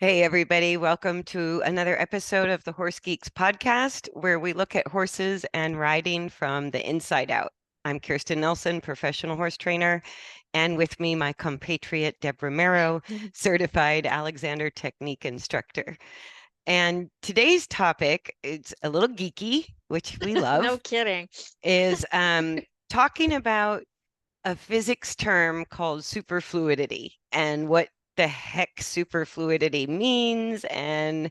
Hey, everybody. Welcome to another episode of the Horse Geeks podcast, where we look at horses and riding from the inside out. I'm Kirsten Nelsen, professional horse trainer, and with me, my compatriot, Deb Romero, certified Alexander Technique instructor. And today's topic, it's a little geeky, which we No love, kidding. is talking about a physics term called superfluidity and what the heck superfluidity means and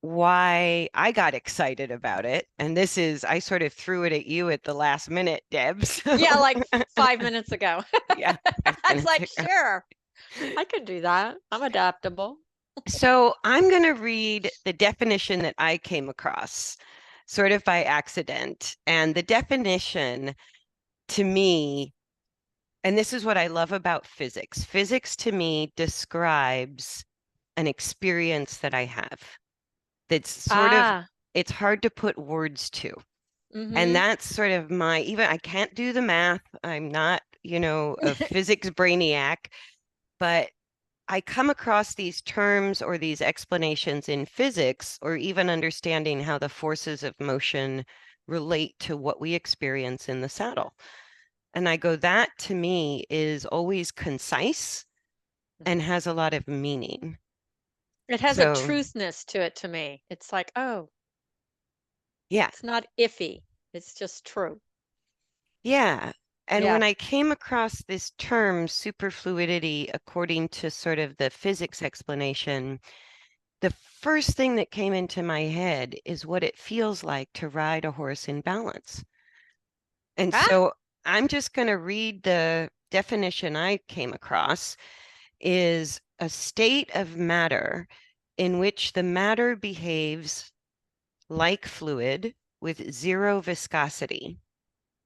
why I got excited about it. And this is, I sort of threw it at you at the last minute, Deb. Yeah, So, like 5 minutes ago. yeah, I was 5 minutes like, ago. sure, I could do that. I'm adaptable. So, I'm going to read the definition that I came across sort of by accident. And the definition to me, and this is what I love about physics. Physics to me describes an experience that I have that's sort of, Ah, it's hard to put words to. And mm-hmm. that's sort of my, even I can't do the math. I'm not, a physics brainiac, but I come across these terms or these explanations in physics, or even understanding how the forces of motion relate to what we experience in the saddle. And I go, that to me is always concise and has a lot of meaning. It has a So, truthness to it to me. It's like, oh, yeah, it's not iffy. It's just true. yeah. And Yeah. when I came across this term, superfluidity, according to sort of the physics explanation, the first thing that came into my head is what it feels like to ride a horse in balance. And Ah, so I'm just going to read the definition I came across is a state of matter in which the matter behaves like fluid with zero viscosity,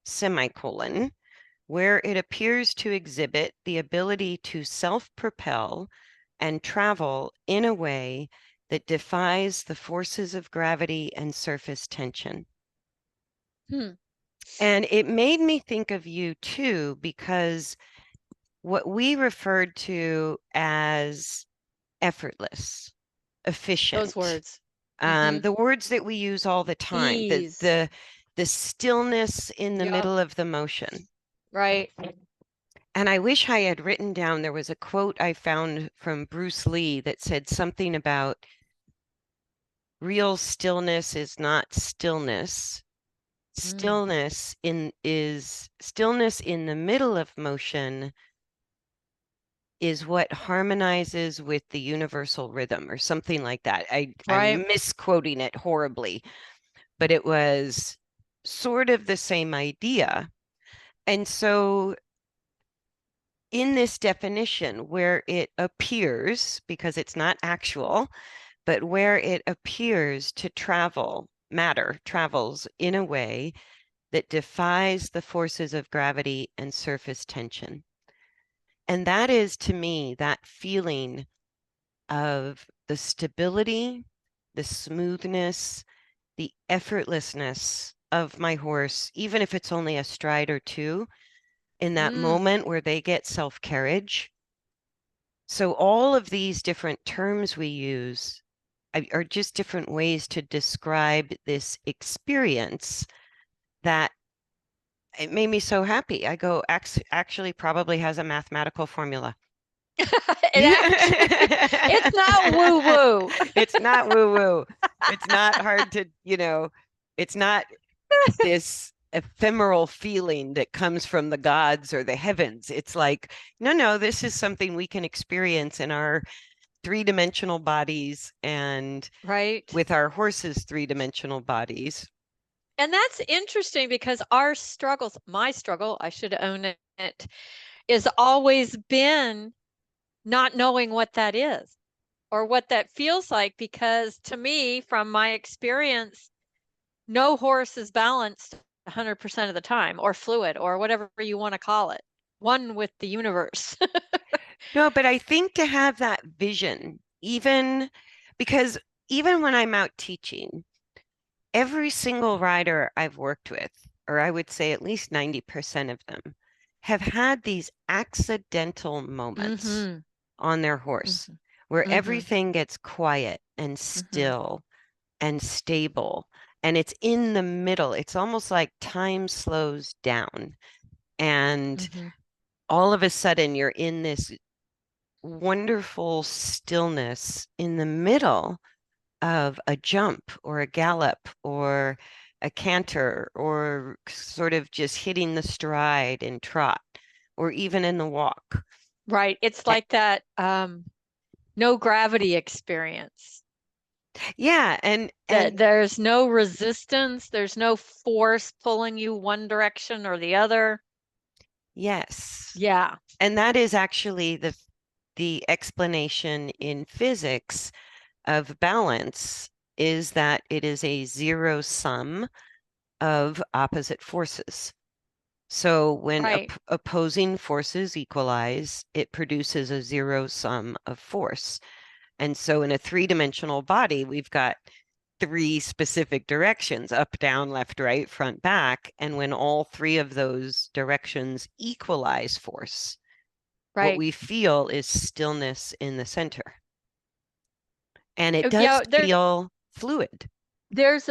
semicolon, where it appears to exhibit the ability to self-propel and travel in a way that defies the forces of gravity and surface tension. hmm. And it made me think of you too, because what we referred to as effortless, Those efficient, words. Mm-hmm. the words that we use all the time, the Ease. the stillness in the Yep. middle of the motion. Right. And I wish I had written down, there was a quote I found from Bruce Lee that said something about real stillness is not stillness. Mm. Stillness in the middle of motion is what harmonizes with the universal rhythm or something like that. I'm Right. misquoting it horribly, but it was sort of the same idea. And so in this definition, where it appears, because it's not actual, but where it appears to travel, matter travels in a way that defies the forces of gravity and surface tension. And that is to me that feeling of the stability, the smoothness, the effortlessness of my horse, even if it's only a stride or two, in that Mm. moment where they get self-carriage. So all of these different terms we use are just different ways to describe this experience that it made me so happy. I go, actually probably has a mathematical formula. It's not woo woo. It's not woo-woo. It's not hard to, it's not this ephemeral feeling that comes from the gods or the heavens. It's like, no, no, this is something we can experience in our three-dimensional bodies and Right. with our horses' three-dimensional bodies. And that's interesting because our struggles, my struggle, I should own it, is always been not knowing what that is or what that feels like. Because to me, from my experience, no horse is balanced 100% of the time or fluid or whatever you want to call it, one with the universe. No, but I think to have that vision, even because even when I'm out teaching, every single rider I've worked with, or I would say at least 90% of them, have had these accidental moments Mm-hmm. on their horse Mm-hmm. where Mm-hmm. everything gets quiet and Mm-hmm. still and stable. And it's in the middle. It's almost like time slows down. And Mm-hmm. all of a sudden, you're in this wonderful stillness in the middle of a jump or a gallop or a canter or sort of just hitting the stride and trot or even in the walk. Right. It's A- like that no gravity experience. Yeah, That and there's no resistance, there's no force pulling you one direction or the other. yes. Yeah. And that is actually the explanation in physics of balance is that it is a zero sum of opposite forces. So when Right. opposing forces equalize, it produces a zero sum of force. And so in a three-dimensional body, we've got three specific directions, up, down, left, right, front, back. And when all three of those directions equalize force, what Right. we feel is stillness in the center. And it does Yeah, there feel fluid. there's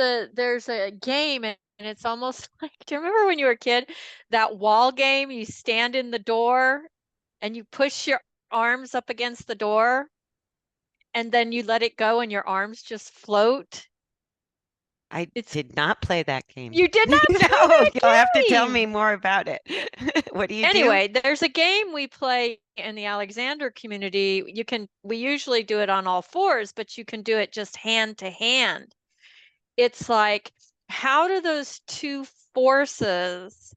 a game, and it's almost like, do you remember when you were a kid, that wall game? You stand in the door and you push your arms up against the door and then you let it go and your arms just float. I It's did not play that game. You did not play No, that you'll have to tell me game. more about it. What do you do? Anyway, there's a game we play in the Alexander community. We usually do it on all fours, but you can do it just hand to hand. It's like, how do those two forces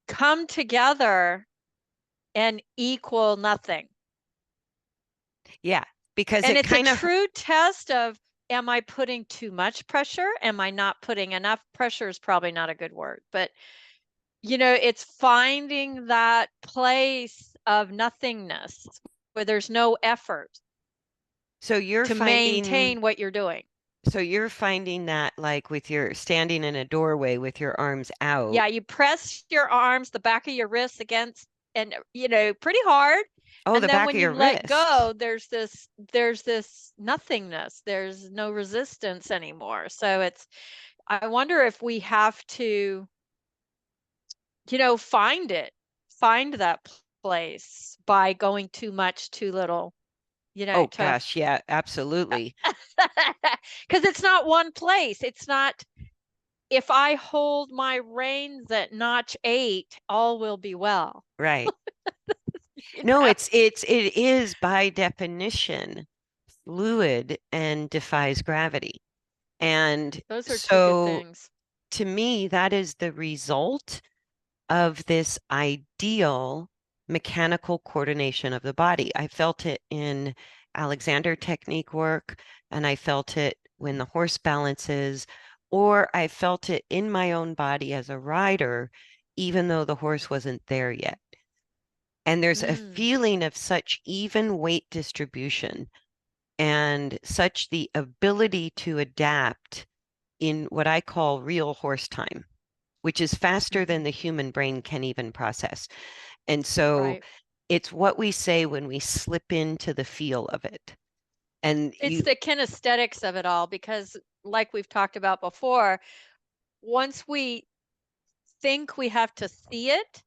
come together and equal nothing? Yeah, because And it it's a kind of, true test of, am I putting too much pressure? Am I not putting enough pressure? Is probably not a good word, but it's finding that place of nothingness where there's no effort so you're to finding, maintain what you're doing. so you're finding that like with your standing in a doorway with your arms out. Yeah, you press your arms, the back of your wrists against, and pretty hard. Oh, And the then back when of you your let wrist. go, there's this nothingness. There's no resistance anymore. So I wonder if we have to, find it, find that place by going too much, too little, Oh to gosh, yeah, absolutely. because it's not one place. It's not, if I hold my reins at notch 8, all will be well. Right. You No, know, it is by definition fluid and defies gravity. And those are two good so things. to me, that is the result of this ideal mechanical coordination of the body. I felt it in Alexander technique work, and I felt it when the horse balances, or I felt it in my own body as a rider, even though the horse wasn't there yet. And there's a Mm, feeling of such even weight distribution and such the ability to adapt in what I call real horse time, which is faster than mhm. the human brain can even process. And so Right. it's what we say when we slip into the feel of it. And It's you, the kinesthetics of it all because, like we've talked about before, once we think we have to see it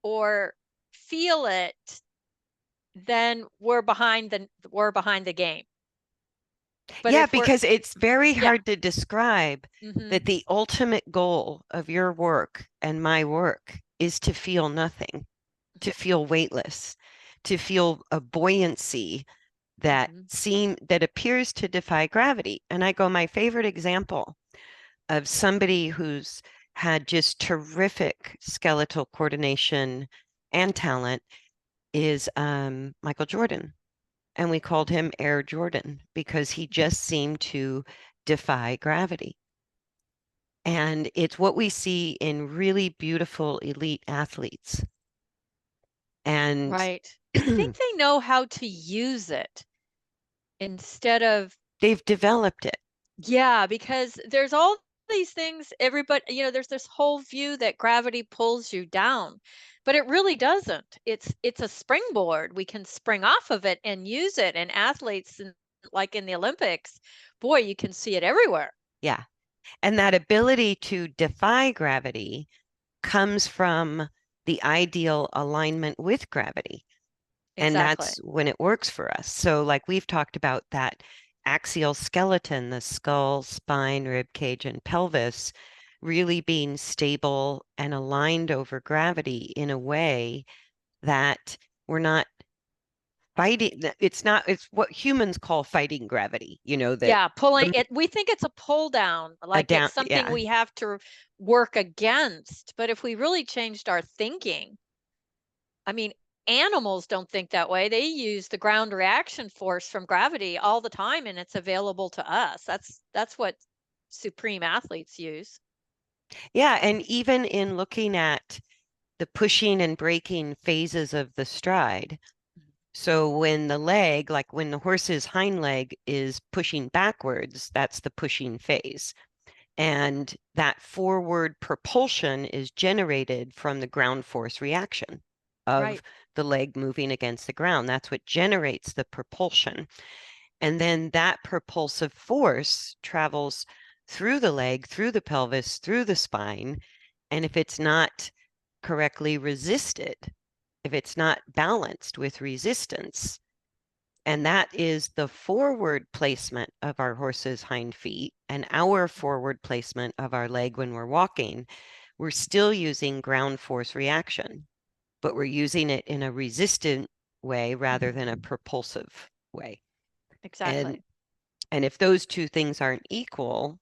or feel it, then we're behind the game. But yeah, if we're because it's very yeah, hard to describe that hmm the ultimate goal of your work and my work is to feel nothing, to feel weightless, to feel a buoyancy hmm that appears to defy gravity. And I go, my favorite example of somebody who's had just terrific skeletal coordination and talent is Michael Jordan. And we called him Air Jordan because he just seemed to defy gravity. And it's what we see in really beautiful elite athletes. And right. I think they know how to use it instead of, they've developed it. yeah, because there's all these things, everybody, there's this whole view that gravity pulls you down, but it really doesn't. It's a springboard. We can spring off of it and use it. And athletes, like in the Olympics, boy, you can see it everywhere. Yeah. And that ability to defy gravity comes from the ideal alignment with gravity. And Exactly. that's when it works for us. So, like we've talked about that axial skeleton, the skull, spine, rib cage, and pelvis really being stable and aligned over gravity in a way that we're not fighting. It's what humans call fighting gravity, that Yeah, pulling the, it. We think it's a pull down, a like it's down, something yeah. we have to work against. But if we really changed our thinking, I mean, animals don't think that way. They use the ground reaction force from gravity all the time, and it's available to us. That's what supreme athletes use. Yeah. And even in looking at the pushing and braking phases of the stride. So when the leg, like when the horse's hind leg is pushing backwards, that's the pushing phase. And that forward propulsion is generated from the ground force reaction of Right. the leg moving against the ground. That's what generates the propulsion. And then that propulsive force travels through the leg, through the pelvis, through the spine. And if it's not correctly resisted, if it's not balanced with resistance, and that is the forward placement of our horse's hind feet and our forward placement of our leg when we're walking, we're still using ground force reaction, but we're using it in a resistant way rather than a propulsive way. And Exactly. and if those two things aren't equal,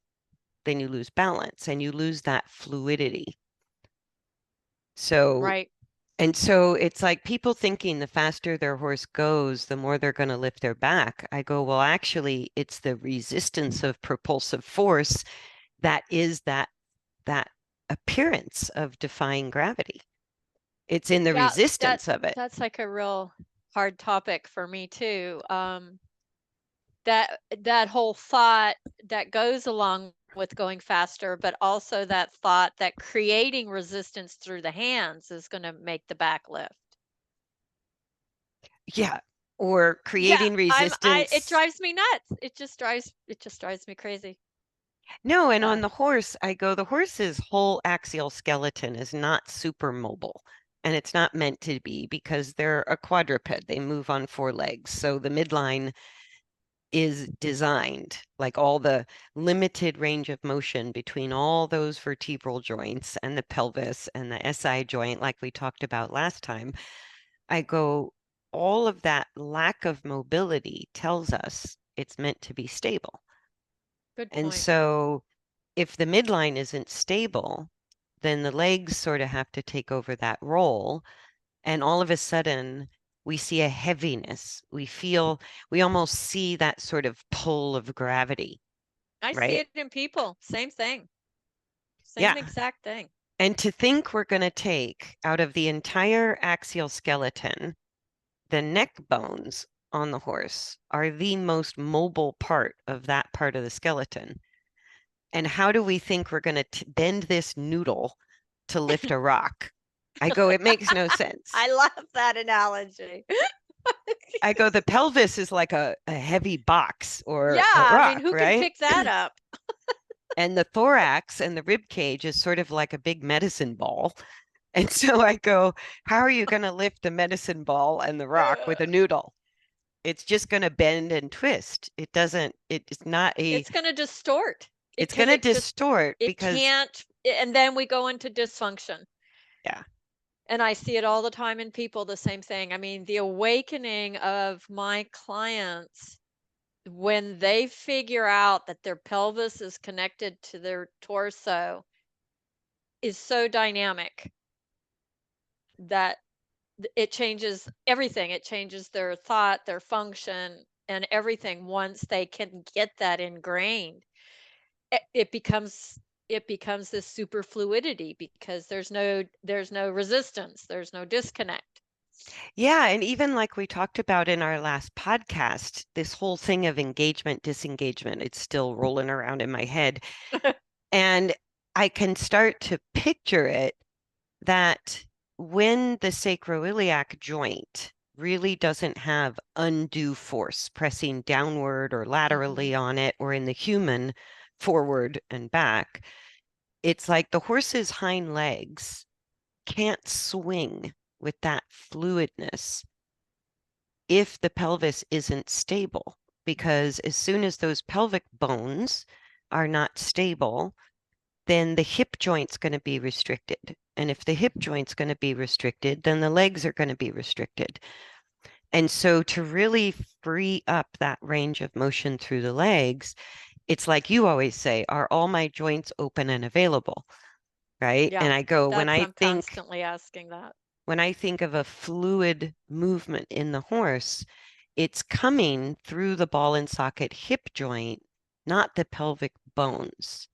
then you lose balance and you lose that fluidity. So Right. And so it's like people thinking the faster their horse goes, the more they're going to lift their back. I go, well, actually, it's the resistance of propulsive force that is that appearance of defying gravity. It's in the Yeah, resistance of it. that's like a real hard topic for me too. That whole thought that goes along with going faster, but also that thought that creating resistance through the hands is going to make the back lift. Yeah. Or Yeah, creating it resistance. drives me nuts. It just drives me crazy. No, and on Uh, the horse, I go, the horse's whole axial skeleton is not super mobile. And it's not meant to be because they're a quadruped. They move on four legs. So the midline is designed, like all the limited range of motion between all those vertebral joints and the pelvis and the SI joint, like we talked about last time. I go, all of that lack of mobility tells us it's meant to be stable. Good And point. so if the midline isn't stable, then the legs sort of have to take over that role. And all of a sudden, we see a heaviness. We almost see that sort of pull of gravity, I see right? it in people. Same thing. Yeah. Same exact thing. And to think we're going to take out of the entire axial skeleton, the neck bones on the horse are the most mobile part of that part of the skeleton. And how do we think we're going to bend this noodle to lift a rock? I go, it makes no sense. I love that analogy. I go, the pelvis is like a heavy box Yeah, or a I mean, rock, who can right? pick that up? And the thorax and the rib cage is sort of like a big medicine ball. And so I go, how are you going to lift the medicine ball and the rock with a noodle? It's just going to bend and twist. It's not It's going to distort it it's going because to distort it because, can't, and then we go into dysfunction. yeah, And I see it all the time in people, the same thing. I mean, the awakening of my clients when they figure out that their pelvis is connected to their torso is so dynamic that it changes everything. It changes their thought, their function, and everything once they can get that ingrained. It becomes this super fluidity because there's no resistance, there's no disconnect. yeah. And even like we talked about in our last podcast, this whole thing of engagement, disengagement, it's still rolling around in my head. And I can start to picture it that when the sacroiliac joint really doesn't have undue force pressing downward or Hmm. laterally on it, or in the human, forward and back, it's like the horse's hind legs can't swing with that fluidness if the pelvis isn't stable. Because as soon as those pelvic bones are not stable, then the hip joint's going to be restricted. And if the hip joint's going to be restricted, then the legs are going to be restricted. And so to really free up that range of motion through the legs, it's like you always say, are all my joints open and available? Right? Yeah, And I go, that's I'm constantly asking that. when I think of a fluid movement in the horse, it's coming through the ball and socket hip joint, not the pelvic bones.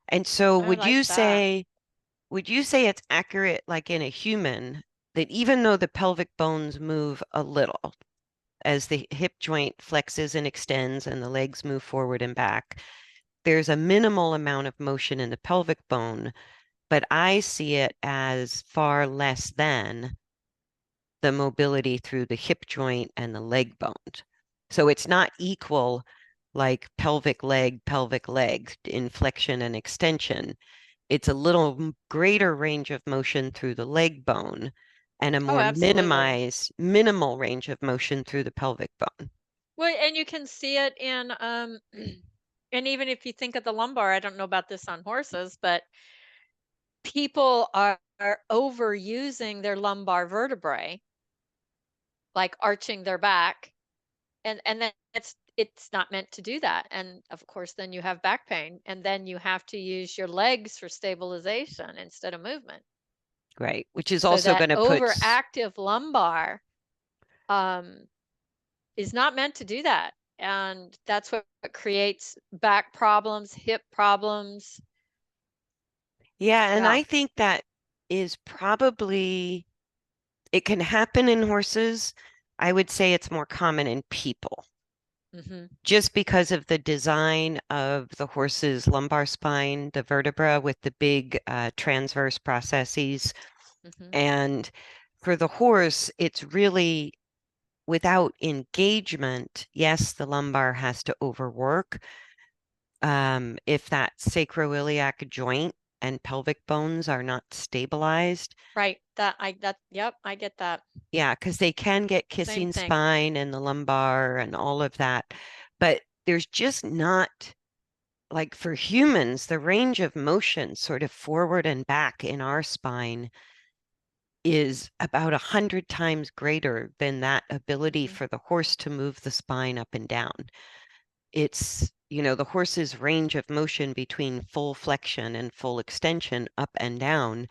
And so I like that. would you say it's accurate, like in a human, that even though the pelvic bones move a little as the hip joint flexes and extends and the legs move forward and back, there's a minimal amount of motion in the pelvic bone, but I see it as far less than the mobility through the hip joint and the leg bone. So it's not equal like pelvic leg in flexion and extension. It's a little greater range of motion through the leg bone and a Oh, more absolutely. minimal range of motion through the pelvic bone. Well, and you can see it in and even if you think of the lumbar, I don't know about this on horses, but people are overusing their lumbar vertebrae, like arching their back, and then it's not meant to do that. And of course, then you have back pain, and then you have to use your legs for stabilization instead of movement. Right, which is So also that going to put, overactive lumbar um, is not meant to do that. And that's what creates back problems, hip problems. yeah, and Yeah. I think that is probably, it can happen in horses. I would say it's more common in people, Hmm. just because of the design of the horse's lumbar spine, the vertebra with the big transverse processes. Hmm. And for the horse, it's really without engagement. Yes, the lumbar has to overwork. If that sacroiliac joint and pelvic bones are not stabilized. Right. Yep, I get that. Yeah, because they can get Same kissing thing. spine and the lumbar and all of that. But there's just not, like for humans, the range of motion sort of forward and back in our spine is about 100 times greater than that ability Hmm. for the horse to move the spine up and down. It's, the horse's range of motion between full flexion and full extension up and down,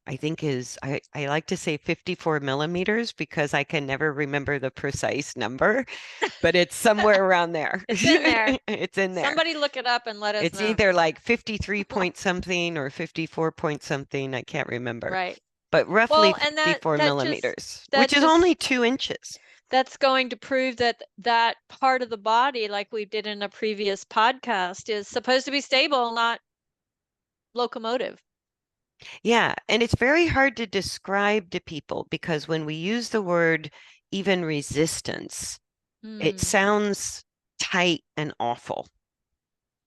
I think I like to say 54 millimeters because I can never remember the precise number, but it's somewhere around there. It's in there. It's in there. Somebody look it up and let us It's know. either like 53 point something or 54 point something. I can't remember, Right. but roughly Well, and 54 millimeters, that which is just only 2 inches. that's going to prove that that part of the body, like we did in a previous podcast, is supposed to be stable, not locomotive. Yeah, and it's very hard to describe to people because when we use the word even resistance, it Hmm. sounds tight and awful.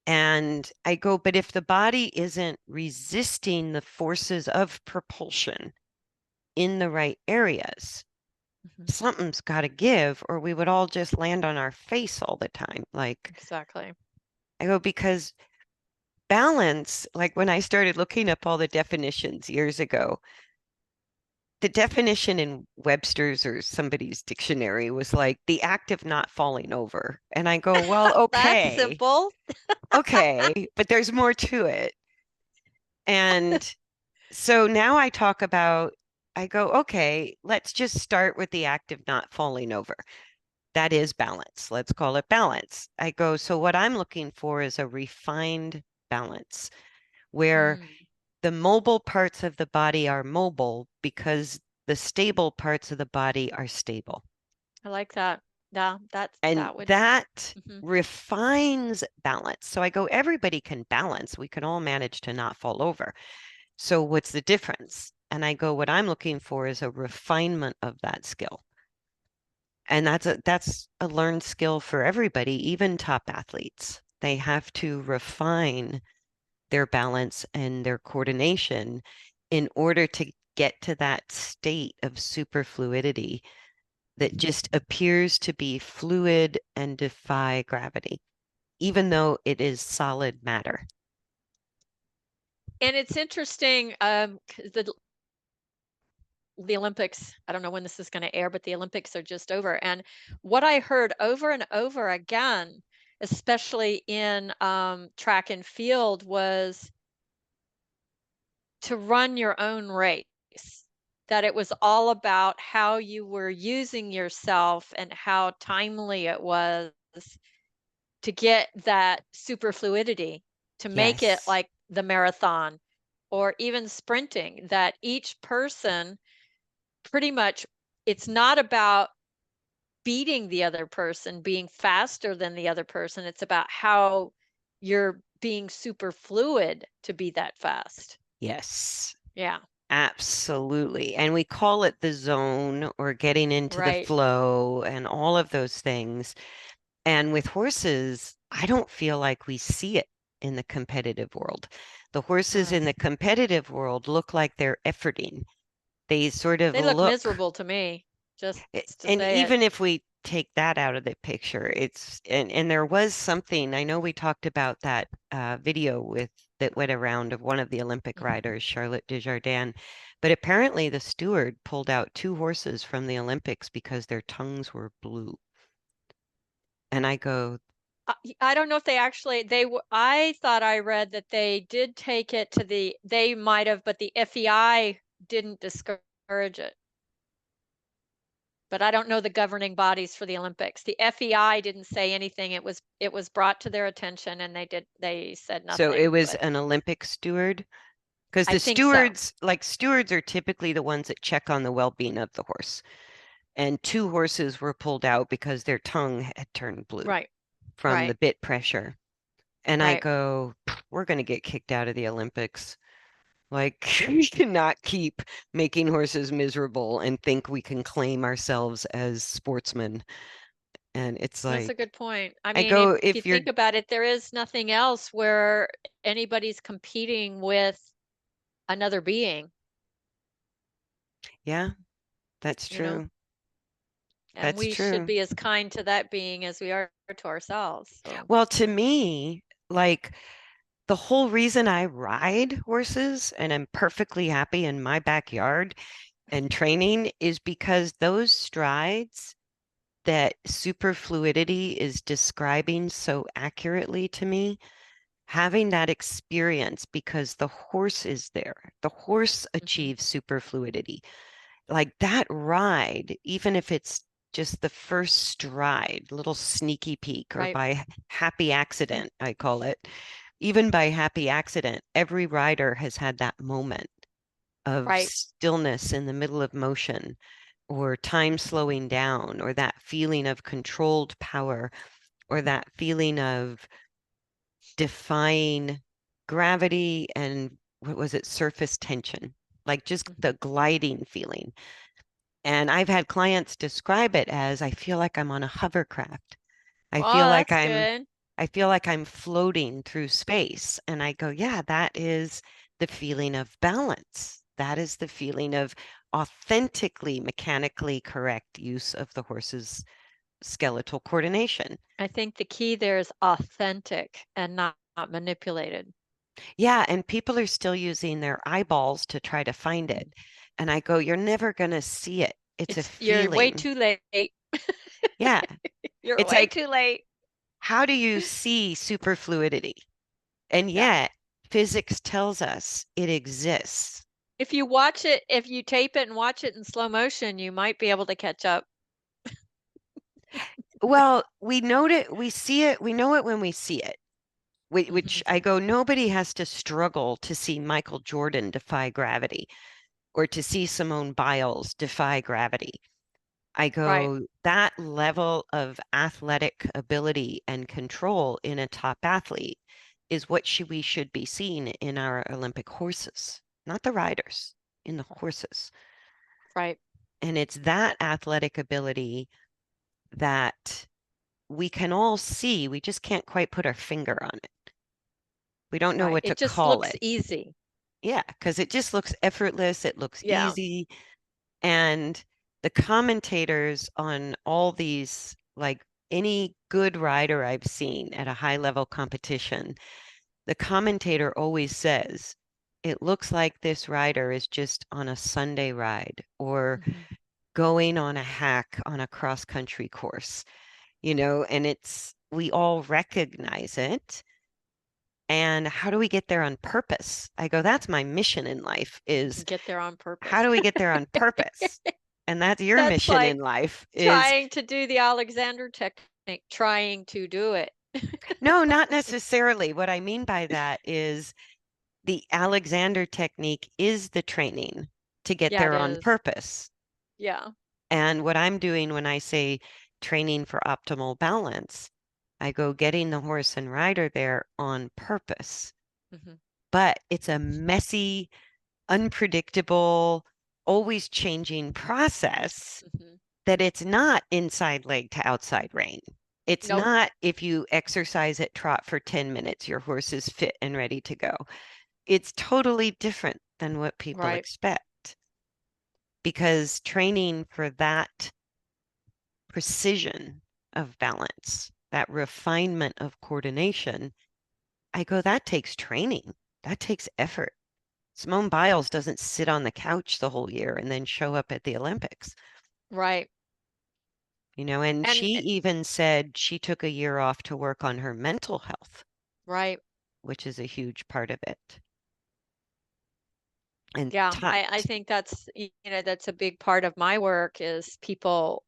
And I go, but if the body isn't resisting the forces of propulsion in the right areas, Hmm. something's got to give, or we would all just land on our face all the time. Like, Exactly. I go, because balance, like when I started looking up all the definitions years ago, the definition in Webster's or somebody's dictionary was like the act of not falling over. And I go, well, That's okay, simple. okay, but there's more to it. And so now I go, okay, let's just start with the act of not falling over. That is balance. Let's call it balance. I go, so what I'm looking for is a refined balance where Mm, the mobile parts of the body are mobile because the stable parts of the body are stable. I like that. Yeah, And that would. that Mhm. refines balance. So I go, everybody can balance. We can all manage to not fall over. So what's the difference? And I go, what I'm looking for is a refinement of that skill. And that's a learned skill for everybody, even top athletes. They have to refine their balance and their coordination in order to get to that state of superfluidity that just appears to be fluid and defy gravity, even though it is solid matter. And it's interesting, 'cause the Olympics, I don't know when this is going to air, but the Olympics are just over. And what I heard over and over again, especially in track and field, was to run your own race. That it was all about how you were using yourself and how timely it was to get that superfluidity, to make it Yes. like the marathon or even sprinting, that each person pretty much, it's not about beating the other person, being faster than the other person. It's about how you're being super fluid to be that fast. Yes. Yeah, Absolutely. And we call it the zone or getting into the right. flow and all of those things. And with horses, I don't feel like we see it in the competitive world. The horses in the competitive world look like they're efforting. They sort of They look look, miserable to me, just to and say it. even if we take that out of the picture, and there was something, I know we talked about that video with that went around of one of the Olympic Mhm. riders, Charlotte Desjardins, but apparently the steward pulled out two horses from the Olympics because their tongues were blue. And I go, I don't know if they actually I thought I read that they did take it to they might have, but the FEI didn't discourage it. But I don't know the governing bodies for the Olympics. The FEI didn't say anything. It was brought to their attention and they said so it nothing, was but an Olympic steward. Because I the think so. stewards, like stewards, are typically the ones that check on the well-being of the horse. And two horses were pulled out because their tongue had turned blue Right. from the Right. bit pressure. And I Right. go, we're going to get kicked out of the Olympics. Like, we cannot keep making horses miserable and think we can claim ourselves as sportsmen. And it's That's a like, good point. I I mean, if go, you if you're, think about it, there is nothing else where anybody's competing with another being, yeah, that's you know, true. and That's we should true. be as kind to that being as we are to ourselves. So, Well, to me, like, the whole reason I ride horses and I'm perfectly happy in my backyard and training is because those strides that superfluidity is describing so accurately to me, having that experience because the horse is there, the horse mhm, achieves superfluidity. Like that ride, even if it's just the first stride, little sneaky peek, or right, by happy accident, I call it. Even by happy accident, every rider has had that moment of right. stillness in the middle of motion, or time slowing down, or that feeling of controlled power, or that feeling of defying gravity and what was it, surface tension, like just Mhm. the gliding feeling. And I've had clients describe it as I feel like I'm on a hovercraft. I feel Oh, like that's I'm good. I feel like I'm floating through space. And I go, yeah, that is the feeling of balance. That is the feeling of authentically mechanically correct use of the horse's skeletal coordination. I think the key there is authentic and not manipulated. Yeah, and people are still using their eyeballs to try to find it. And I go, you're never going to see it. It's a You're way feeling. too late. Yeah. You're It's way like, too late. how do you see superfluidity? And Yeah. yet, physics tells us it exists. If you watch it, if you tape it and watch it in slow motion, you might be able to catch up. Well, we note it, we see it, we know it when we see it, which Mhm. I go, nobody has to struggle to see Michael Jordan defy gravity or to see Simone Biles defy gravity. I Right. go, that level of athletic ability and control in a top athlete is what we should be seeing in our Olympic horses, not the riders, in the horses. Right. And it's that athletic ability that we can all see. We just can't quite put our finger on it. We don't know Right. what to It just call looks it. easy. Yeah, because it just looks effortless. It looks Yeah. easy. And the commentators on all these, like any good rider I've seen at a high level competition, the commentator always says, it looks like this rider is just on a Sunday ride or Hmm. going on a hack on a cross country course, and we all recognize it. And how do we get there on purpose? I go, that's my mission in life is Get there on how purpose. do we get there on purpose? And that's your That's mission like in life is trying to do the Alexander technique, trying to do it. no, not necessarily. What I mean by that is the Alexander technique is the training to get Yeah, it there on is. purpose. Yeah. And what I'm doing when I say training for optimal balance, I go getting the horse and rider there on purpose. Hmm. But it's a messy, unpredictable, always changing process Hmm. that it's not inside leg to outside rein. It's Nope. not if you exercise at trot for 10 minutes, your horse is fit and ready to go. It's totally different than what people Right. expect because training for that precision of balance, that refinement of coordination, I go, that takes training. That takes effort. Simone Biles doesn't sit on the couch the whole year and then show up at the Olympics. Right. And she And even said she took a year off to work on her mental health, right. which is a huge part of it. And Yeah, I think that's that's a big part of my work is people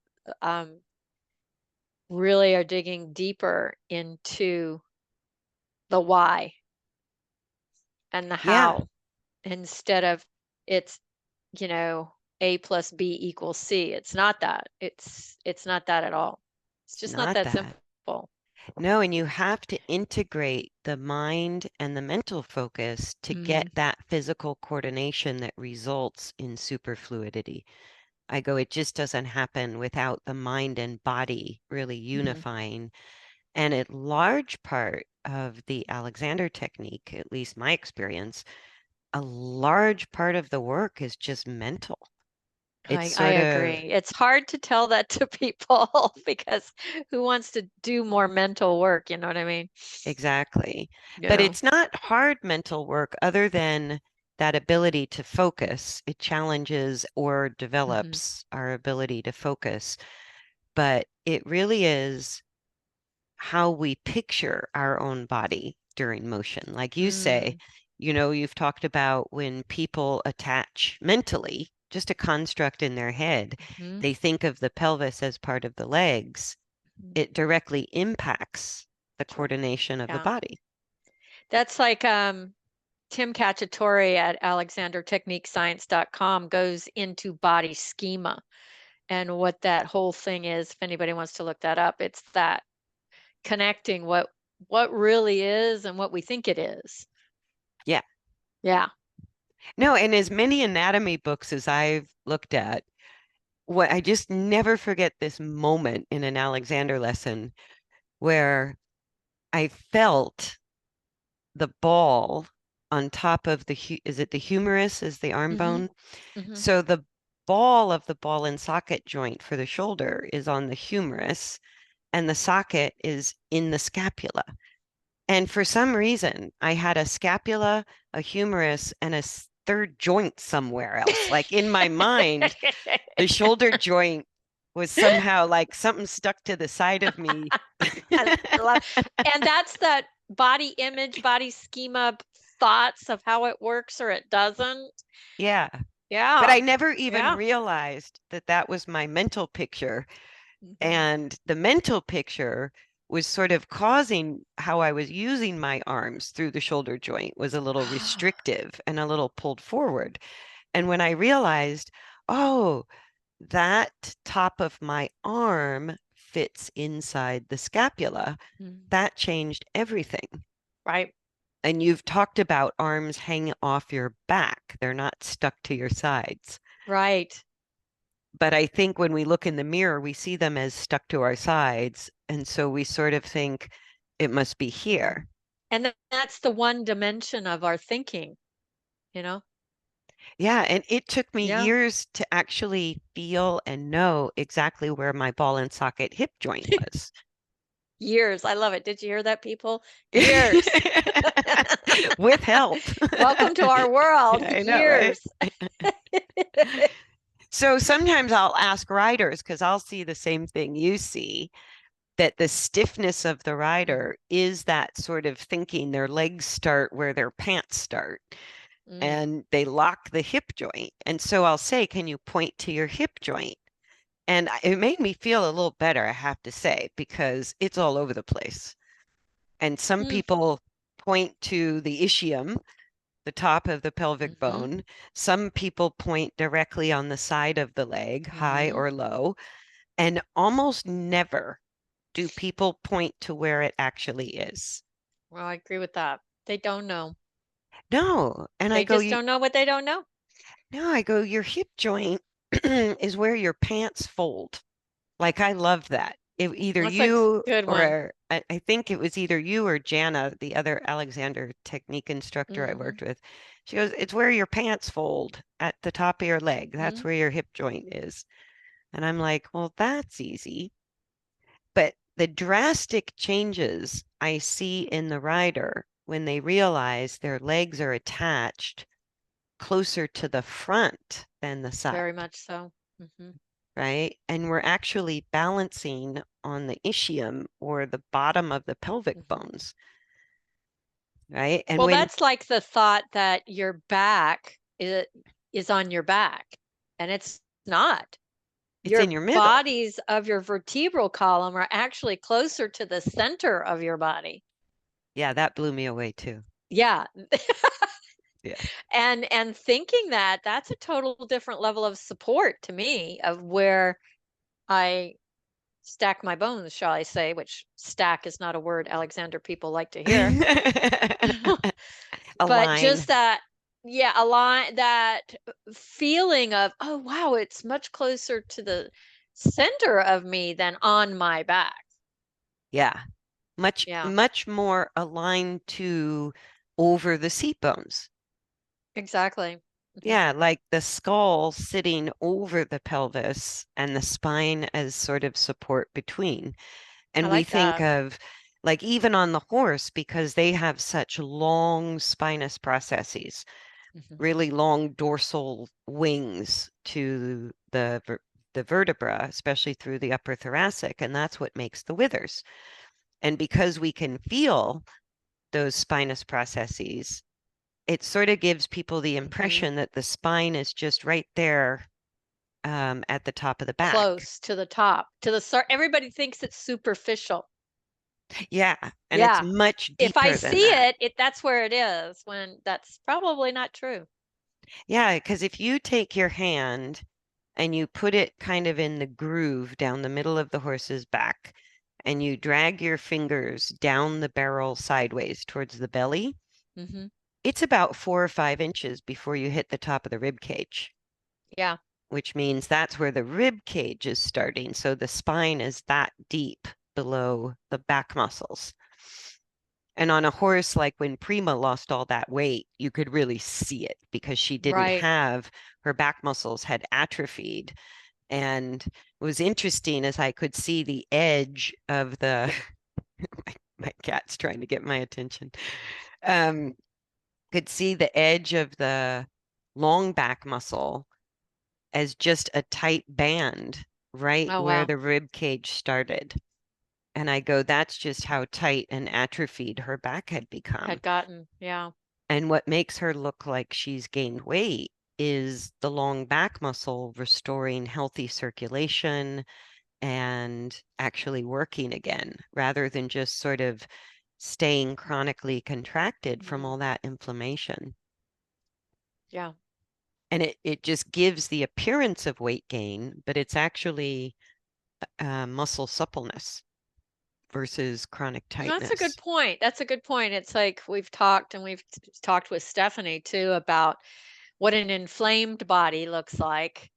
really are digging deeper into the why and the yeah, how instead of it's you know A plus B equals C. It's not that. It's not that at all. It's it's just not not that that. simple. No, and you have to integrate the mind and the mental focus to get Hmm. that physical coordination that results in superfluidity. I go, it just doesn't happen without the mind and body really Hmm. unifying. And a large part of the Alexander technique, at least my experience, a large part of the work is just mental. It's I sort of agree. It's hard to tell that to people because who wants to do more mental work? You know what I mean? exactly, but Yeah. it's not hard mental work other than that ability to focus. It challenges or Hmm. develops our ability to focus, but it really is how we picture our own body during motion. Like you say, Mm. you've talked about when people attach mentally, just a construct in their head, Hmm. they think of the pelvis as part of the legs. It directly impacts the Sure. coordination of the Yeah. body. That's like Tim Cacciatore at alexandertechniquescience.com goes into body schema and what that whole thing is. If anybody wants to look that up, it's that connecting what really is and what we think it is. Yeah. Yeah. No, and as many anatomy books as I've looked at, what I just never forget this moment in an Alexander lesson where I felt the ball on top of is it the humerus is the arm Hmm. bone? Hmm. So the ball of the ball and socket joint for the shoulder is on the humerus and the socket is in the scapula. And for some reason, I had a scapula, a humerus, and a third joint somewhere else. Like in my mind, the shoulder joint was somehow like something stuck to the side of me. I love, and that's that body image, body schema thoughts of how it works or it doesn't. Yeah. But I Yeah. never even Yeah. realized that that was my mental picture. Hmm. And the mental picture was sort of causing how I was using my arms through the shoulder joint was a little restrictive and a little pulled forward. And when I realized, oh, that top of my arm fits inside the scapula. Mm. That changed everything. Right. And you've talked about arms hanging off your back. They're not stuck to your sides. Right. But I think when we look in the mirror, we see them as stuck to our sides. And so we sort of think it must be here. And that's the one dimension of our thinking, you know? Yeah. And it took me Yeah. years to actually feel and know exactly where my ball and socket hip joint was. Years. I love it. Did you hear that, people? Years. With help. Welcome to our world. I know, right? Years. So sometimes I'll ask riders, because I'll see the same thing you see, that the stiffness of the rider is that sort of thinking their legs start where their pants start Mm. and they lock the hip joint. And so I'll say, can you point to your hip joint? And it made me feel a little better, I have to say, because it's all over the place. And some Mm. people point to the ischium, the top of the pelvic Mm-hmm. bone. Some people point directly on the side of the leg, high Mm-hmm. or low. And almost never do people point to where it actually is. Well, I agree with that. They don't know. No. And I They go, just don't know what they don't know. no, I go, your hip joint is where your pants fold. Like, I love that. Either That's a you good one. or I think it was either you or Jana, the other Alexander technique instructor I Mm-hmm. worked with. She goes, it's where your pants fold at the top of your leg. That's Mm-hmm. where your hip joint is. And I'm like, well, that's easy. But the drastic changes I see in the rider when they realize their legs are attached closer to the front than the Very side, much so. Mm-hmm. right? And we're actually balancing on the ischium or the bottom of the pelvic Mm-hmm. bones, right? And Well, when that's like the thought that your is on your back, and it's not. it's in Your your middle, bodies of your vertebral column are actually closer to the center of your body. yeah, that blew me away too. Yeah. Yeah. And thinking that that's a total different level of support to me of where I stack my bones, shall I say, which stack is not a word Alexander people like to hear. But Align. just that, yeah, align that feeling of, oh wow, it's much closer to the center of me than on my back. Yeah. Much, Yeah, much more aligned to over the seat bones. exactly. Hmm. Yeah, like the skull sitting over the pelvis and the spine as sort of support between. I And we like think that. of like even on the horse, because they have such long spinous processes, Hmm. really long dorsal wings to the vertebra, especially through the upper thoracic, and that's what makes the withers. And because we can feel those spinous processes, it sort of gives people the Hmm. impression that the spine is just right there at the top of the back. Close to the top, to the start. Everybody thinks it's superficial. Yeah, and it's Yeah. much If I deeper than see that. it, that's where it is, when that's probably not true. Yeah, because if you take your hand and you put it kind of in the groove down the middle of the horse's back, and you drag your fingers down the barrel sideways towards the belly, Hmm. it's about 4 or 5 inches before you hit the top of the rib cage, Yeah. which means that's where the rib cage is starting. So the spine is that deep below the back muscles. And on a horse, like when Prima lost all that weight, you could really see it because she didn't Right. have her back muscles had atrophied. And it was interesting as I could see the edge of the my cat's trying to get my attention. Um, could see the edge of the long back muscle as just a tight band right Oh, where wow. the rib cage started. And I go, that's just how tight and atrophied her back had become. Had gotten. Yeah. And what makes her look like she's gained weight is the long back muscle restoring healthy circulation and actually working again, rather than just sort of staying chronically contracted from Mm. all that inflammation. Yeah. And it just gives the appearance of weight gain, but it's actually muscle suppleness versus chronic That's a good tightness. point. That's a good point. It's like we've talked with Stephanie too about what an inflamed body looks like,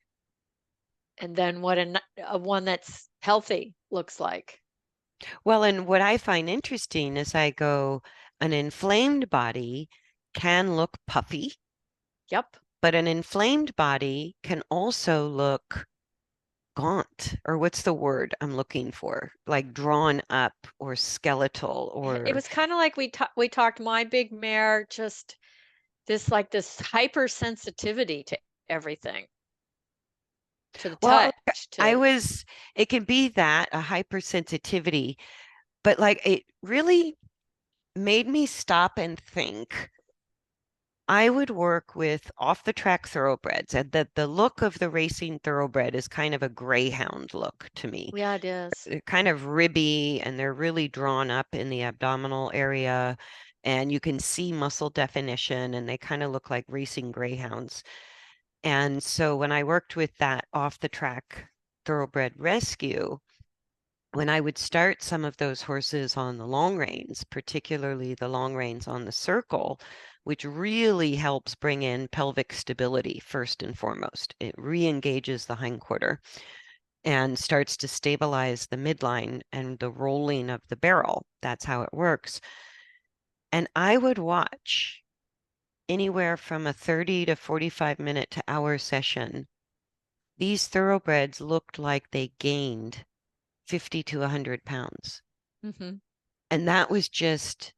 and then what a one that's healthy looks like. Well, and what I find interesting is I go, an inflamed body can look puffy, Yep. but an inflamed body can also look gaunt, or what's the word I'm looking for? Like drawn up or skeletal It or, was kind of like we talked my big mare, just this hypersensitivity to everything, to the well, touch, I to was, it can be that a hypersensitivity, but like it really made me stop and think. I would work with off the track thoroughbreds, and the look of the racing thoroughbred is kind of a greyhound look to me. yeah, it is. They're kind of ribby and they're really drawn up in the abdominal area, and you can see muscle definition, and they kind of look like racing greyhounds. And so when I worked with that off the track thoroughbred rescue, when I would start some of those horses on the long reins, particularly the long reins on the circle, which really helps bring in pelvic stability first and foremost. It re-engages the hindquarter and starts to stabilize the midline and the rolling of the barrel. That's how it works. And I would watch anywhere from a 30 to 45 minute to hour session. These thoroughbreds looked like they gained 50 to 100 pounds. Hmm. And that was just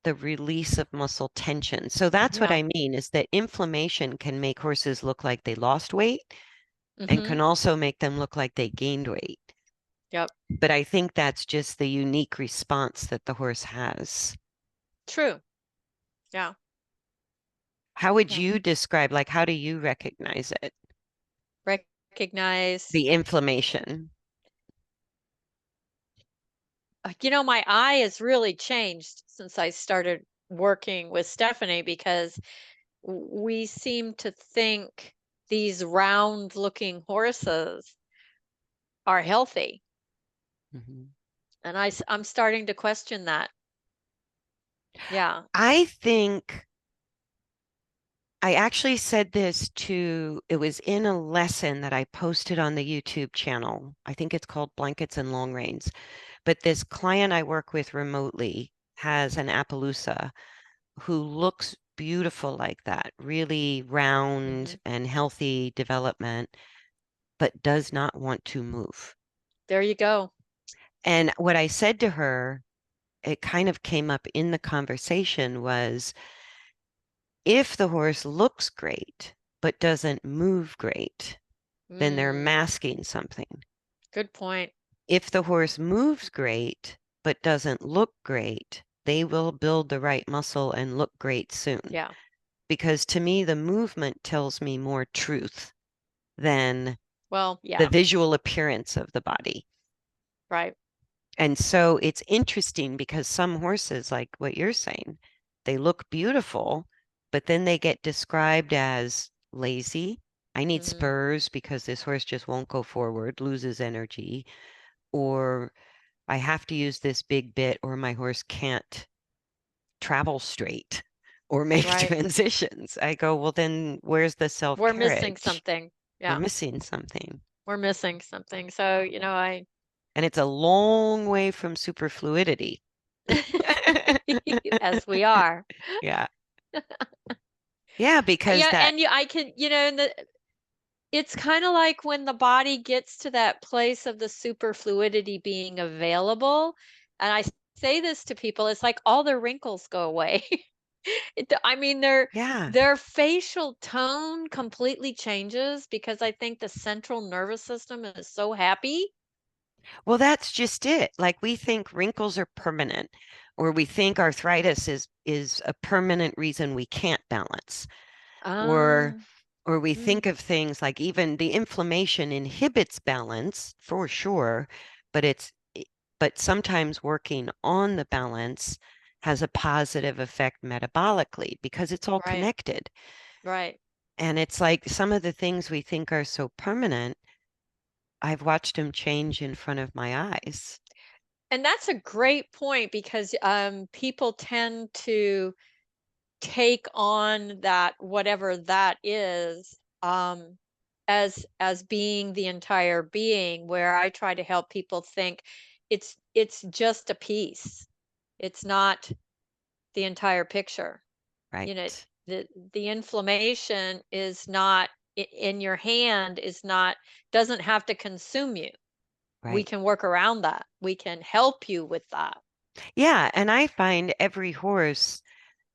the release of muscle tension. So that's what Yeah. I mean is that inflammation can make horses look like they lost weight and Hmm. can also make them look like they gained weight. Yep. But I think that's just the unique response that the horse has. True. Yeah. How would Yeah. you describe, like, how do you recognize it? Recognize. The inflammation. My eye has really changed since I started working with Stephanie because we seem to think these round looking horses are healthy. Mhm. And I'm starting to question that. Yeah. I think I actually said this it was in a lesson that I posted on the YouTube channel. I think it's called Blankets and Long Reins. But this client I work with remotely has an Appaloosa who looks beautiful like that, really Hmm. round and healthy development, but does not want to move. There you go. And what I said to her, it kind of came up in the conversation was if the horse looks great, but doesn't move great, then they're Mm, masking something. good point. If the horse moves great, but doesn't look great, they will build the right muscle and look great soon. Yeah. Because to me, the movement tells me more truth than Well, the yeah. visual appearance of the body. Right. And so it's interesting because some horses, like what you're saying, they look beautiful, but then they get described as lazy. I need Hmm. spurs because this horse just won't go forward, loses energy, or I have to use this big bit or my horse can't travel straight or make Right. transitions. I go, well, then where's the We're missing self-carriage? something. We're Yeah. missing something. We're missing something. So, I And it's a long way from superfluidity. as we are. Yeah. Yeah, because Yeah, that, and I can, it's kind of like when the body gets to that place of the superfluidity being available. And I say this to people, it's like all their wrinkles go away. I mean, yeah. their facial tone completely changes because I think the central nervous system is so happy. Well, that's just it. Like we think wrinkles are permanent, or we think arthritis is a permanent reason we can't balance. or Um, or we mm, think of things like even the inflammation inhibits balance for sure, but but sometimes working on the balance has a positive effect metabolically because it's all right, connected. right. And it's like some of the things we think are so permanent, I've watched them change in front of my eyes. And that's a great point because people tend to take on that whatever that is as being the entire being, where I try to help people think it's just a piece. It's not the entire picture. You know, Right. the inflammation is not in your hand, is not, doesn't have to consume you. We Right. can work around that. We can help you with that. Yeah. And I find every horse,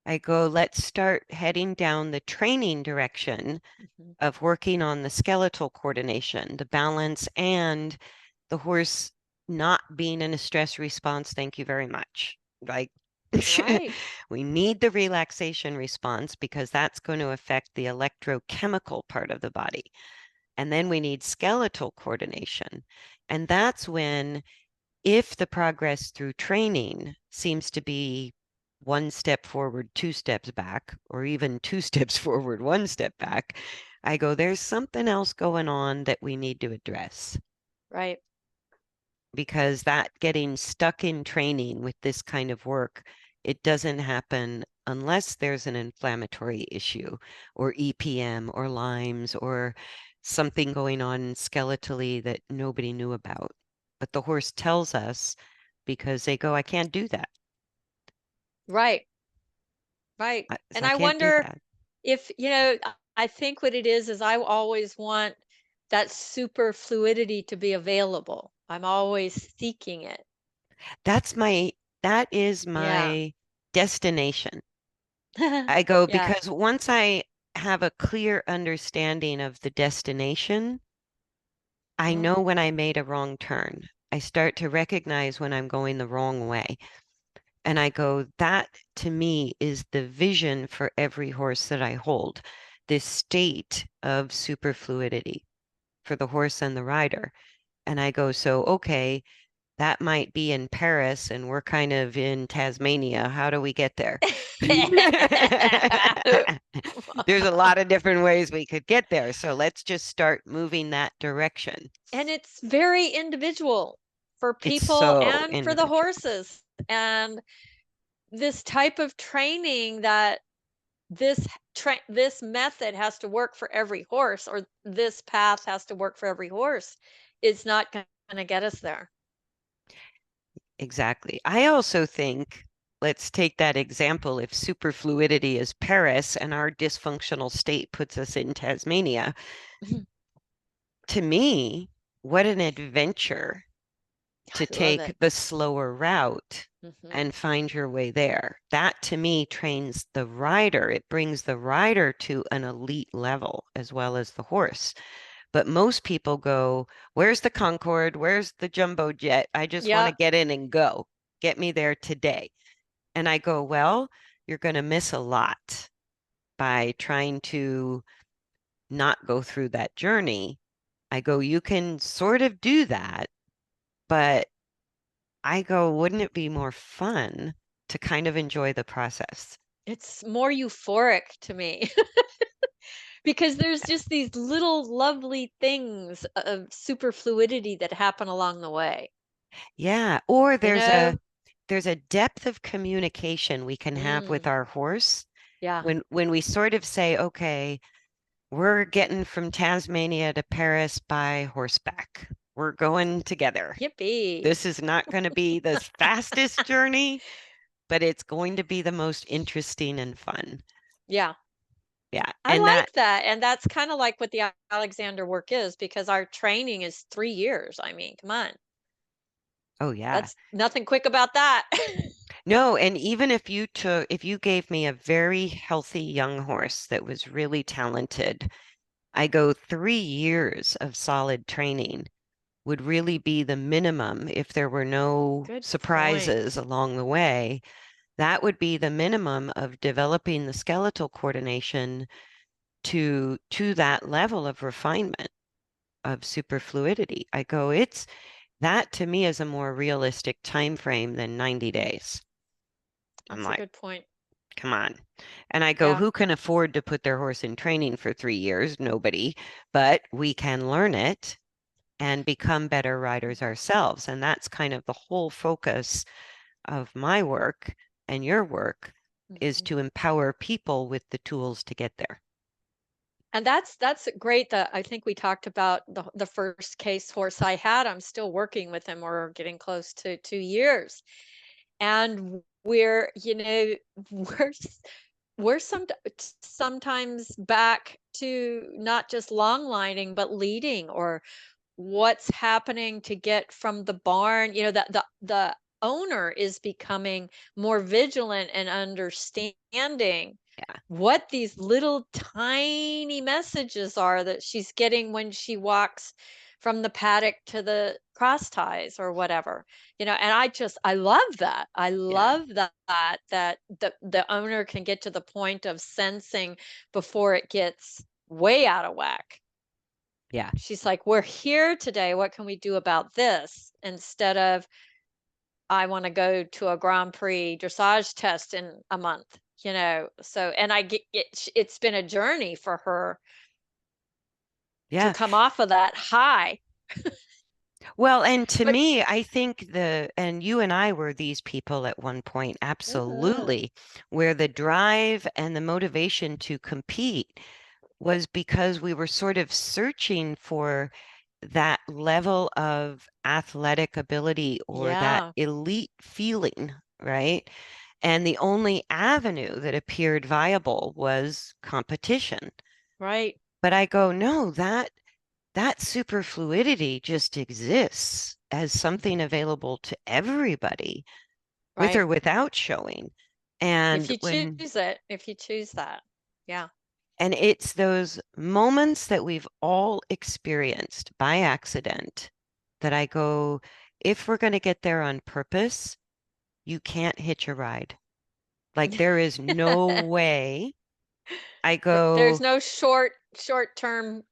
I go, let's start heading down the training direction Mhm. of working on the skeletal coordination, the balance, and the horse not being in a stress response. Thank you very much. Like, Right. we need the relaxation response because that's going to affect the electrochemical part of the body. And then we need skeletal coordination. And that's when, if the progress through training seems to be one step forward, two steps back, or even two steps forward, one step back, I go, there's something else going on that we need to address. Right. Because that getting stuck in training with this kind of work, it doesn't happen unless there's an inflammatory issue or EPM or Lyme's or something going on skeletally that nobody knew about. But the horse tells us because they go, I can't do that. Right. Right. So And I I can't do wonder that. if, I think what it is I always want that super fluidity to be available. I'm always seeking it. That's my, that is Yeah. my destination. I go Yeah. because once I have a clear understanding of the destination, I Mm, know when I made a wrong turn. I start to recognize when I'm going the wrong way. And I go, that to me is the vision for every horse that I hold, this state of superfluidity for the horse and the rider. And I go, so, okay, that might be in Paris and we're kind of in Tasmania. How do we get there? There's a lot of different ways we could get there. So let's just start moving that direction. And it's very individual for It's people so and for the individual. horses. And this type of training that this method has to work for every horse, or this path has to work for every horse, is not going to get us there. Exactly. I also think, let's take that example. If superfluidity is Paris and our dysfunctional state puts us in Tasmania, to me, what an adventure I to love it. take the slower route Hmm. and find your way there. That to me trains the rider. It brings the rider to an elite level as well as the horse. But most people go, where's the Concorde? Where's the jumbo jet? I just want to Yep. get in and go. Get me there today. And I go, well, you're going to miss a lot by trying to not go through that journey. I go, you can sort of do that, but I go, wouldn't it be more fun to kind of enjoy the process? It's more euphoric to me because there's just these little lovely things of superfluidity that happen along the way. Yeah. Or You know? there's a depth of communication we can have with Mm, our horse yeah. when we sort of say, okay, we're getting from Tasmania to Paris by horseback. We're going together. Yippee. This is not going to be the fastest journey, but it's going to be the most interesting and fun. Yeah. Yeah. I And that, like that. And that's kind of like what the Alexander work is, because our training is 3 years. I mean, come on. oh, yeah. That's nothing quick about that. No, and even if you gave me a very healthy young horse that was really talented, I go 3 years of solid training would really be the minimum if there were no Good surprises point. along the way. That would be the minimum of developing the skeletal coordination to that level of refinement of superfluidity. I go, it's that to me is a more realistic time frame than 90 days. I'm That's a like, good point. Come on. And I go, Yeah. who can afford to put their horse in training for 3 years? Nobody, but we can learn it and become better riders ourselves. And that's kind of the whole focus of my work and your work is Mhm. to empower people with the tools to get there. And that's great that I think we talked about the first case horse I had. I'm still working with him. We're getting close to 2 years. And we're, we're we're sometimes back to not just long lining, but leading or what's happening to get from the barn. That the owner is becoming more vigilant and understanding Yeah. what these little tiny messages are that she's getting when she walks from the paddock to the cross ties or whatever. And I love that. I Yeah. love that the owner can get to the point of sensing before it gets way out of whack. Yeah. She's like, "We're here today. What can we do about this?" Instead of, "I want to go to a Grand Prix dressage test in a month." So, and I get it's been a journey for her to Yeah. come off of that high. Well, and to But me, I think and you and I were these people at one point, uh, absolutely, where the drive and the motivation to compete was because we were sort of searching for that level of athletic ability or that yeah, elite feeling, right? And the only avenue that appeared viable was competition. right, But I go, no, that superfluidity just exists as something available to everybody with or right. without showing. If And you choose it, if you choose that. Yeah. it's those moments that we've all experienced by accident that I go, if we're going to get there on purpose, you can't hitch a ride. Like there is no way. I There's go, no short term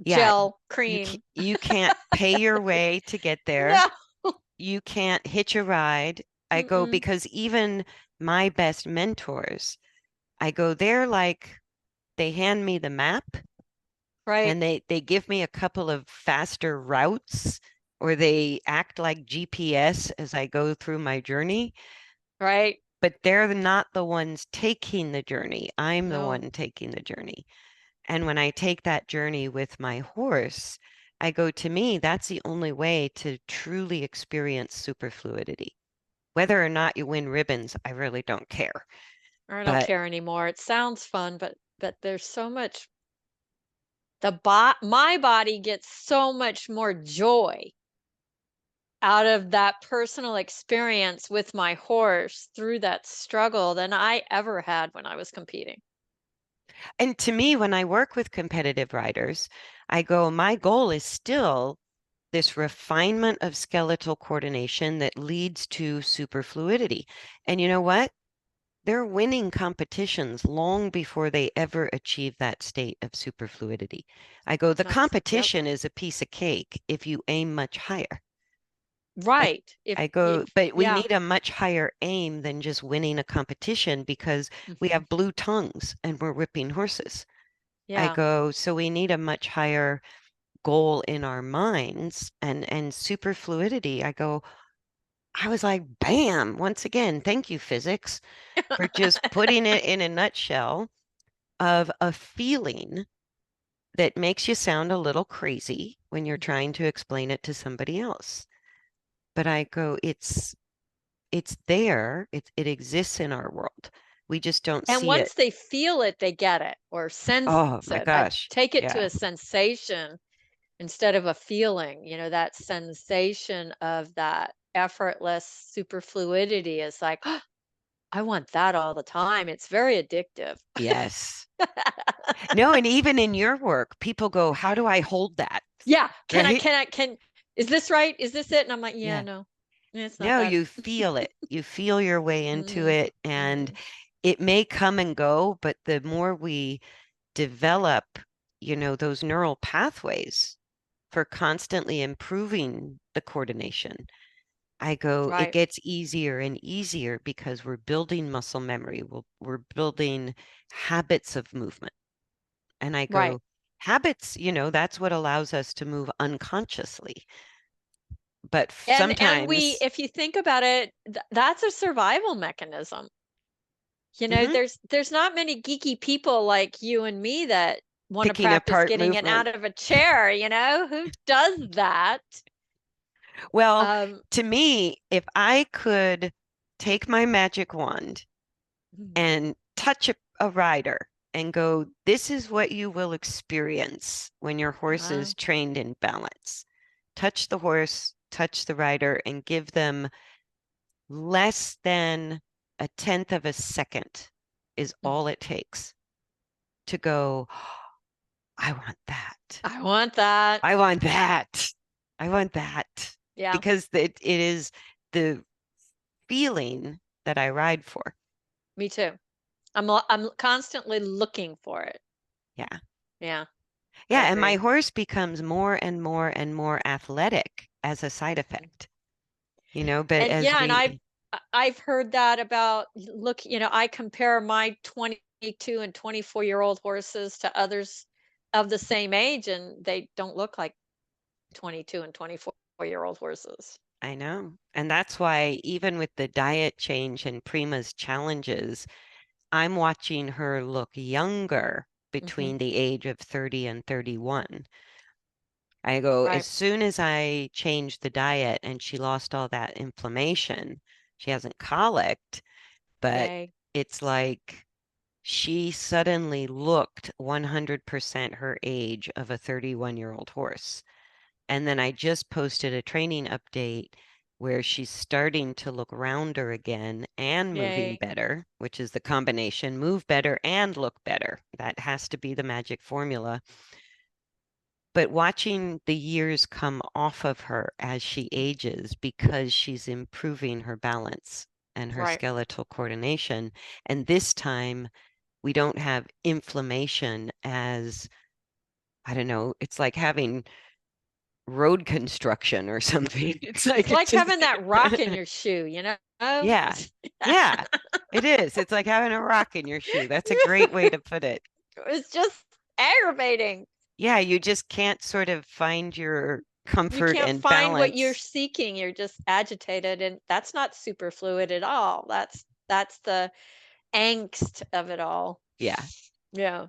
yeah, gel cream. you can't pay your way to get there. No. You can't hitch a ride. I go Mm-mm. because even my best mentors, I go, they're like, they hand me the map Right, and they give me a couple of faster routes or they act like GPS as I go through my journey, right. but they're not the ones taking the journey. I'm the No. one taking the journey. And when I take that journey with my horse, I go, to me, that's the only way to truly experience superfluidity. Whether or not you win ribbons, I really don't care. I don't But care anymore. It sounds fun, but there's so much my body gets so much more joy out of that personal experience with my horse through that struggle than I ever had when I was competing. and to me, when I work with competitive riders, I go, my goal is still this refinement of skeletal coordination that leads to superfluidity. And you know what? They're winning competitions long before they ever achieve that state of superfluidity. I go, the That's Yep. competition is a piece of cake if you aim much higher. I Right. I go, but we Yeah. need a much higher aim than just winning a competition because we Mhm. have blue tongues and we're whipping horses. I Yeah. go, so we need a much higher goal in our minds and superfluidity. I go, I was like, bam, once again, thank you, physics, for just putting it in a nutshell of a feeling that makes you sound a little crazy when you're Mhm. trying to explain it to somebody else. But I go, it's there. It exists in our world. We just don't And see it. once they feel it, they get it or sense Oh my it. I gosh. take it to Yeah. a sensation instead of a feeling. That sensation of that effortless superfluidity is like, "Oh, I want that all the time." It's very addictive. Yes. No, and even in your work, people go, how do I hold that? Yeah. Right? Is this right? Is this it? And I'm like, yeah, Yeah. no, it's not No, that. you feel it. You feel your way into Hmm. it, and Hmm. it may come and go, but the more we develop, those neural pathways for constantly improving the coordination, I go, it Right. gets easier and easier because we're building muscle memory. We're building habits of movement. And I Right. go, habits, that's what allows us to move unconsciously. But And we, sometimes, if you think about it, that's a survival mechanism. mhm, There's not many geeky people like you and me that want to picking practice apart getting it movement. out of a chair, who does that? Well, Um, to me, if I could take my magic wand and touch a rider and go, this is what you will experience when your horse uh, is trained in balance. Touch the horse, touch the rider, and give them less than a tenth of a second is all it takes to go, I want that. I want that. I want that. I want that. Yeah, Because it is the feeling that I ride for. me too. I'm constantly looking for it. Yeah. Yeah, I Yeah. And my agree. horse becomes more and more and more athletic as a side Mhm. effect, but And as yeah, and we, I've heard that about look, I compare my 22 and 24-year-old horses to others of the same age, and they don't look like 22 and 24-year-old horses. I know. And that's why even with the diet change and Prima's challenges, I'm watching her look younger Hmm. between the age of 30 and 31. I go, as Right. soon as I changed the diet and she lost all that inflammation, she hasn't colicked, but Yay. it's like she suddenly looked 100% her age of a 31-year-old horse. And then I just posted a training update where she's starting to look rounder again and moving Yay. better, which is the combination move better and look better. That has to be the magic formula. But watching the years come off of her as she ages because she's improving her balance and her Right. skeletal coordination. And this time we don't have inflammation as, I don't know, it's like having road construction or something. It's It's like it like just, having that rock in your shoe. yeah, yeah, it is. It's like having a rock in your shoe. That's a great way to put it. It's just aggravating. Yeah, you just can't sort of find your You comfort can't and find what you're balance. seeking. You're just agitated, and that's not super fluid at all. That's the angst of it all. Yeah. Yeah.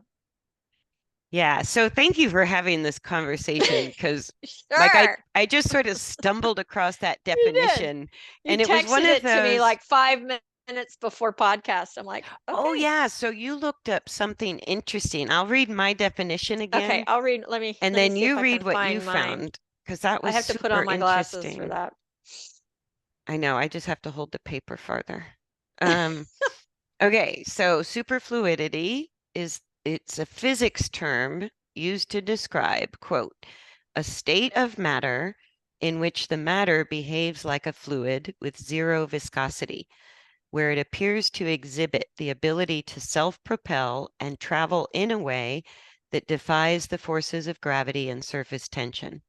Yeah. So thank you for having this conversation because like I Sure. I just sort of stumbled across that You did. definition You and it was one texted of it to me those, like 5 minutes before podcast. I'm like, oh okay. yeah, so you looked up something interesting. I'll read my definition Okay, again I'll read. Let me and let me then see if you I read can what you find mine. found because that I was have to put super on my glasses for interesting. that. I know, I just have to hold the paper farther. Um, okay, so superfluidity it's a physics term used to describe, quote, a state of matter in which the matter behaves like a fluid with zero viscosity, where it appears to exhibit the ability to self-propel and travel in a way that defies the forces of gravity and surface tension.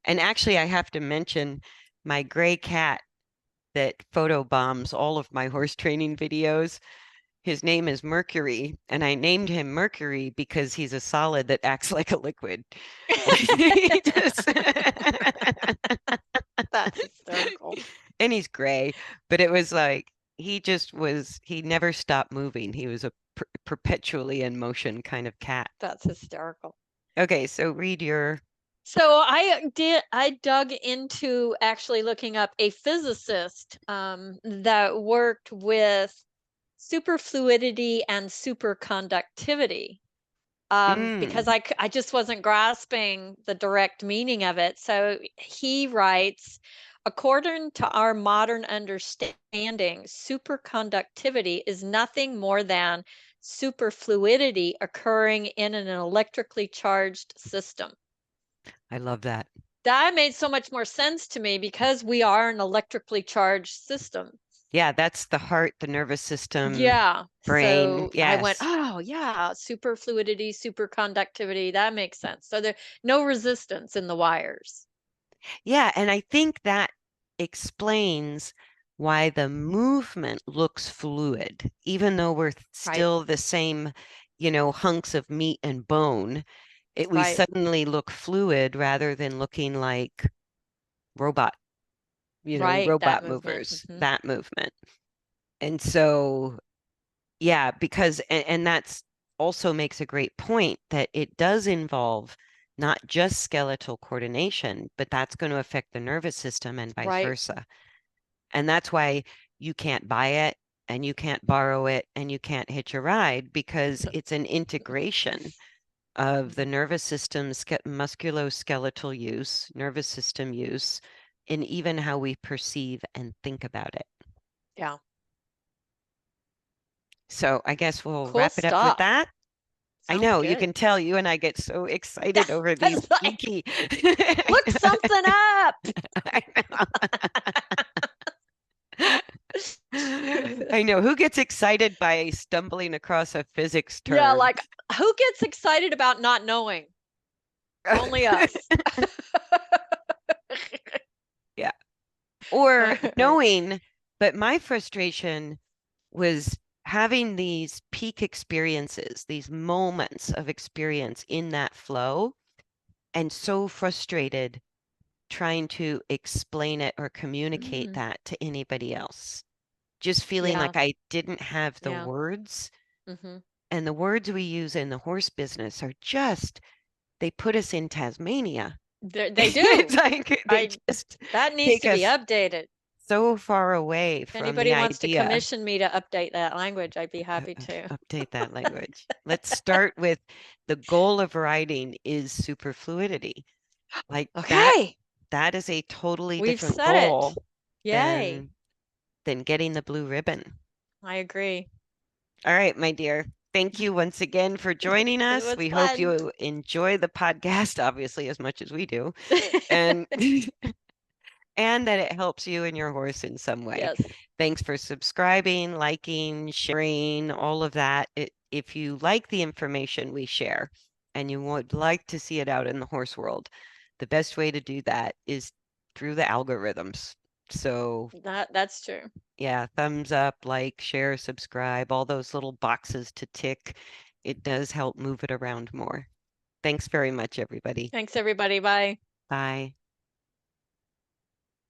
And actually, I have to mention my gray cat that photobombs all of my horse training videos. His name is Mercury, and I named him Mercury because he's a solid that acts like a liquid. He just That's hysterical. and he's gray, but it was like he never stopped moving. He was a perpetually in motion kind of cat. That's hysterical. Okay, so read your So I dug into actually looking up a physicist that worked with superfluidity and superconductivity because mm, I just wasn't grasping the direct meaning of it. So he writes, according to our modern understanding, superconductivity is nothing more than superfluidity occurring in an electrically charged system. I love that. That made so much more sense to me because we are an electrically charged system. Yeah, that's the heart, the nervous system, Yeah. brain. So I went, Yes. oh yeah, super fluidity, super conductivity. That makes sense. So there no resistance in the wires. Yeah, and I think that explains why the movement looks fluid, even though we're Right. still the same, hunks of meat and bone. We Right. suddenly look fluid rather than looking like robot, Right. That robot movement. movers, that movement. And so, yeah, because, and that's also makes a great point that it does involve not just skeletal coordination, but that's going to affect the nervous system and vice Right. versa. And that's why you can't buy it and you can't borrow it and you can't hitch a ride because it's an integration of the nervous system, musculoskeletal use, nervous system use, and even how we perceive and think about it. Yeah. So I guess we'll Cool wrap it up with stuff. that. I Sounds know you good. can tell you and I get so excited over these It's like, geeky. look something up. I know. I know. Who gets excited by stumbling across a physics Yeah, term? like who gets excited about not knowing? Only us. Yeah. Or knowing, but my frustration was having these peak experiences, these moments of experience in that flow, and so frustrated trying to explain it or communicate Mm, that to anybody else. Just feeling yeah, like I didn't have the yeah. words. Hmm. And the words we use in the horse business are just, they put us in Tasmania. They It's do. like they I just That needs take to be us updated. so far away If from the anybody wants to idea. commission me to update that language, I'd be happy to. Update that language. Let's start with the goal of writing is superfluidity. Like Okay, that is a totally we've different said it. goal Yay. than getting the blue ribbon. I agree. All right, my dear. Thank you once again for joining It us. was We hope fun. you enjoy the podcast, obviously, as much as we do, and and that it helps you and your horse in some way. Yes. Thanks for subscribing, liking, sharing, all of that. If you like the information we share and you would like to see it out in the horse world, the best way to do that is through the algorithms. So, That's true. yeah, thumbs up, like, share, subscribe, all those little boxes to tick. It does help move it around more. Thanks very much, everybody. Thanks everybody. Bye. Bye.